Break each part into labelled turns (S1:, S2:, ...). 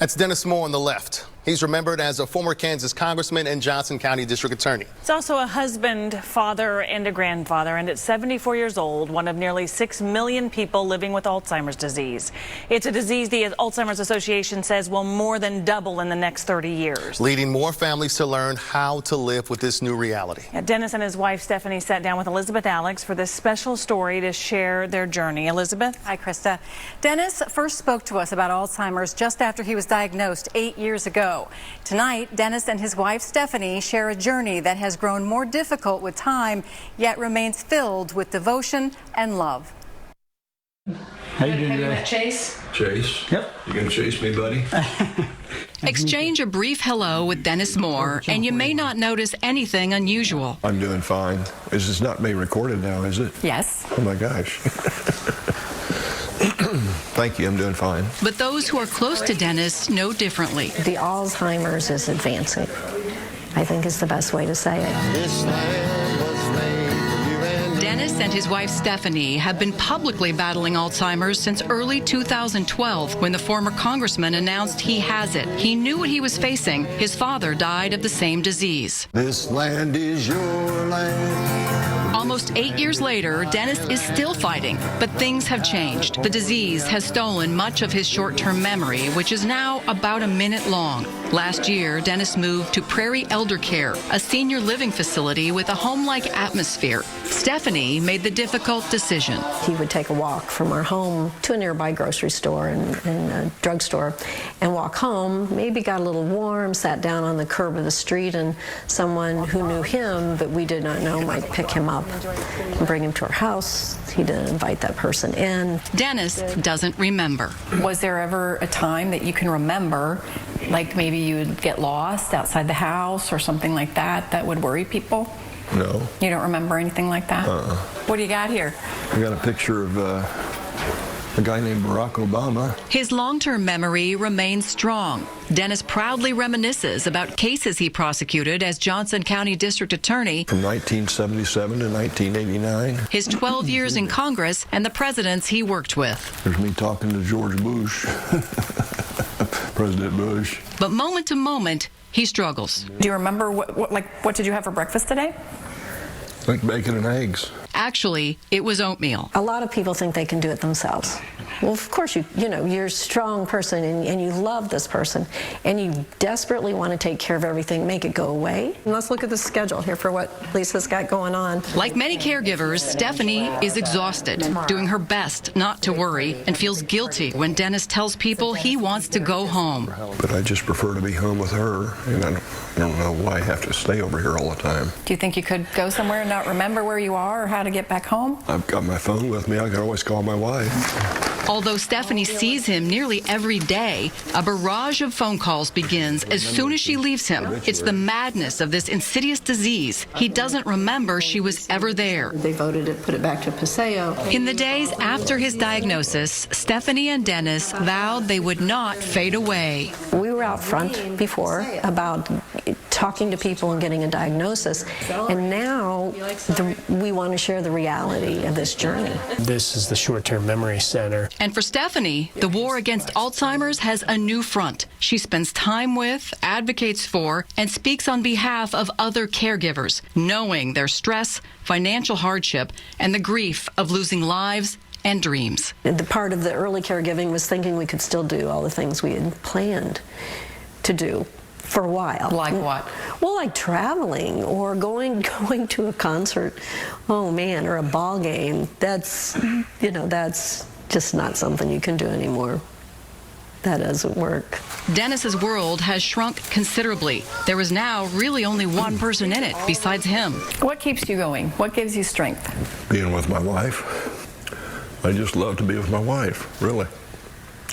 S1: That's Dennis Moore on the left. He's remembered as a former Kansas congressman and Johnson County district attorney.
S2: He's also a husband, father, and a grandfather, and at 74 years old, one of nearly 6 million people living with Alzheimer's disease. It's a disease the Alzheimer's Association says will more than double in the next 30 years.
S1: Leading more families to learn how to live with this new reality.
S2: Dennis and his wife, Stephanie, sat down with Elizabeth Alex for this special story to share their journey. Elizabeth?
S3: Hi, Krista. Dennis first spoke to us about Alzheimer's just after he was diagnosed 8 years ago. Tonight, Dennis and his wife, Stephanie, share a journey that has grown more difficult with time, yet remains filled with devotion and love.
S4: How you doing today?
S5: Met Chase?
S4: Chase? Yep.
S5: You gonna chase me, buddy?
S6: Exchange a brief hello with Dennis Moore, and you may not notice anything unusual.
S5: I'm doing fine. This is not being recorded now, is it?
S3: Yes.
S5: Oh my gosh. Thank you, I'm doing fine.
S6: But those who are close to Dennis know differently.
S7: The Alzheimer's is advancing, I think is the best way to say it.
S6: Dennis and his wife Stephanie have been publicly battling Alzheimer's since early 2012 when the former congressman announced he has it. He knew what he was facing. His father died of the same disease.
S5: This land is your land.
S6: Almost 8 years later, Dennis is still fighting, but things have changed. The disease has stolen much of his short-term memory, which is now about a minute long. Last year, Dennis moved to Prairie Elder Care, a senior living facility with a home-like atmosphere. Stephanie made the difficult decision.
S7: He would take a walk from our home to a nearby grocery store and a drugstore and walk home, maybe got a little warm, sat down on the curb of the street, and someone who knew him but we did not know might pick him up and bring him to our house. He didn't invite that person in.
S6: Dennis doesn't remember.
S3: Was there ever a time that you can remember, like maybe you would get lost outside the house or something like that, that would worry people?
S5: No.
S3: You don't remember anything like that? What do you got here?
S5: I got a picture of a guy named Barack Obama.
S6: His long-term memory remains strong. Dennis proudly reminisces about cases he prosecuted as Johnson County District Attorney
S5: From 1977 to 1989.
S6: his 12 years in Congress and the presidents he worked with.
S5: There's me talking to George Bush, President Bush.
S6: But moment to moment, he struggles.
S3: Do you remember what did you have for breakfast today?
S5: Like bacon and eggs.
S6: Actually, it was oatmeal.
S7: A lot of people think they can do it themselves. Well, of course, you're a strong person and you love this person and you desperately want to take care of everything, make it go away. And let's look at the schedule here for what Lisa's got going on.
S6: Like many caregivers, Stephanie is exhausted, doing her best not to worry, and feels guilty when Dennis tells people he wants to go home.
S5: But I just prefer to be home with her, and I don't know why I have to stay over here all the time.
S3: Do you think you could go somewhere and not remember where you are or how to get back home?
S5: I've got my phone with me. I can always call my wife.
S6: Although Stephanie sees him nearly every day, a barrage of phone calls begins as soon as she leaves him. It's the madness of this insidious disease. He doesn't remember she was ever there.
S7: They voted to put it back to Paseo.
S6: In the days after his diagnosis, Stephanie and Dennis vowed they would not fade away.
S7: We were out front before about talking to people and getting a diagnosis, and now we want to share the reality of this journey.
S8: This is the short-term memory center.
S6: And for Stephanie, the war against Alzheimer's has a new front. She spends time with, advocates for, and speaks on behalf of other caregivers, knowing their stress, financial hardship, and the grief of losing lives and dreams.
S7: The part of the early caregiving was thinking we could still do all the things we had planned to do for a while.
S3: Like what?
S7: Well, like traveling or going to a concert, oh man, or a ball game. That's just not something you can do anymore. That doesn't work.
S6: Dennis's world has shrunk considerably. There is now really only one person in it besides him.
S3: What keeps you going? What gives you strength?
S5: Being with my wife. I just love to be with my wife, really.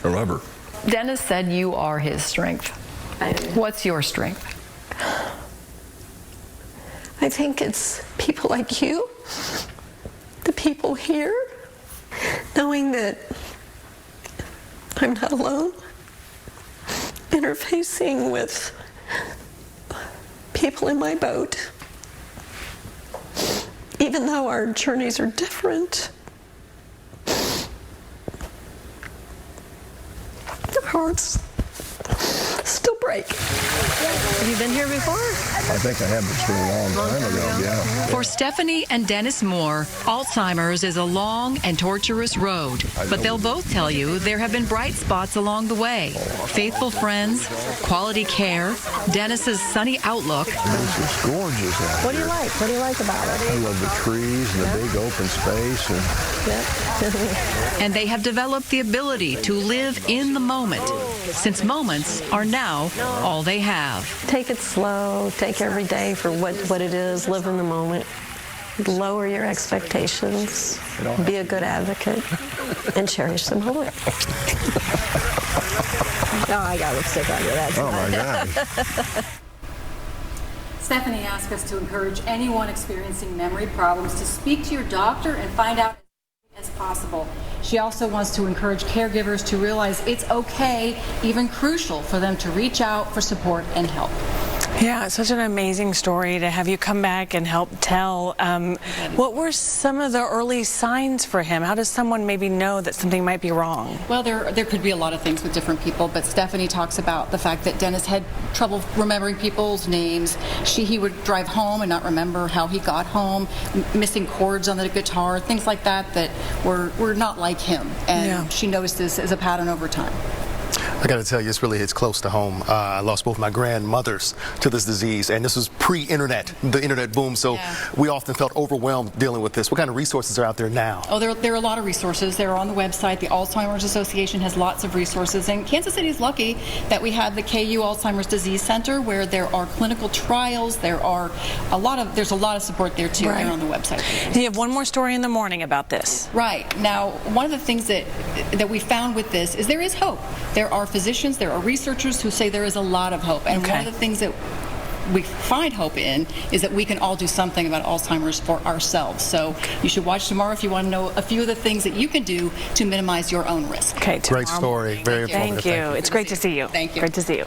S5: I love her.
S3: Dennis said you are his strength. What's your strength?
S7: I think it's people like you, the people here, knowing that I'm not alone, interfacing with people in my boat. Even though our journeys are different, our hearts break. Have you been here before?
S5: I think I have this for a long time ago, yeah.
S6: For Stephene and Dennis Moore, Alzheimer's is a long and torturous road. But they'll both tell you there have been bright spots along the way. Faithful friends, quality care, Dennis's sunny outlook.
S5: This is gorgeous out
S7: What do
S5: here.
S7: you like? What do you like about it?
S5: I love the trees and the big open space. And
S6: And they have developed the ability to live in the moment, since moments are now all they have.
S7: Take it slow. Take every day for what it is. Live in the moment. Lower your expectations. Be a good advocate. And cherish the moment. Oh, I got lipstick on you. That's
S5: oh my God.
S3: Stephene asked us to encourage anyone experiencing memory problems to speak to your doctor and find out as possible. She also wants to encourage caregivers to realize it's okay, even crucial, for them to reach out for support and help.
S2: Yeah, it's such an amazing story to have you come back and help tell. What were some of the early signs for him? How does someone maybe know that something might be wrong?
S9: Well, there could be a lot of things with different people, but Stephene talks about the fact that Dennis had trouble remembering people's names. He would drive home and not remember how he got home, missing chords on the guitar, things like that that were not like him. And she noticed this as a pattern over time.
S1: I got to tell you, it's really hits close to home. I lost both my grandmothers to this disease, and this was pre-internet, the internet boom, so we often felt overwhelmed dealing with this. What kind of resources are out there now?
S9: Oh, there are a lot of resources. They're on the website. The Alzheimer's Association has lots of resources, and Kansas City is lucky that we have the KU Alzheimer's Disease Center, where there are clinical trials. There's a lot of support there too. They're on the website.
S2: You have one more story in the morning about this.
S9: Right. Now, one of the things that we found with this is there is hope. There are physicians, there are researchers who say there is a lot of hope. And one of the things that we find hope in is that we can all do something about Alzheimer's for ourselves. So you should watch tomorrow if you want to know a few of the things that you can do to minimize your own risk.
S2: Okay,
S1: Great story. Very informative.
S2: Thank you. It's great to see you.
S9: Thank you.
S2: Great to see you.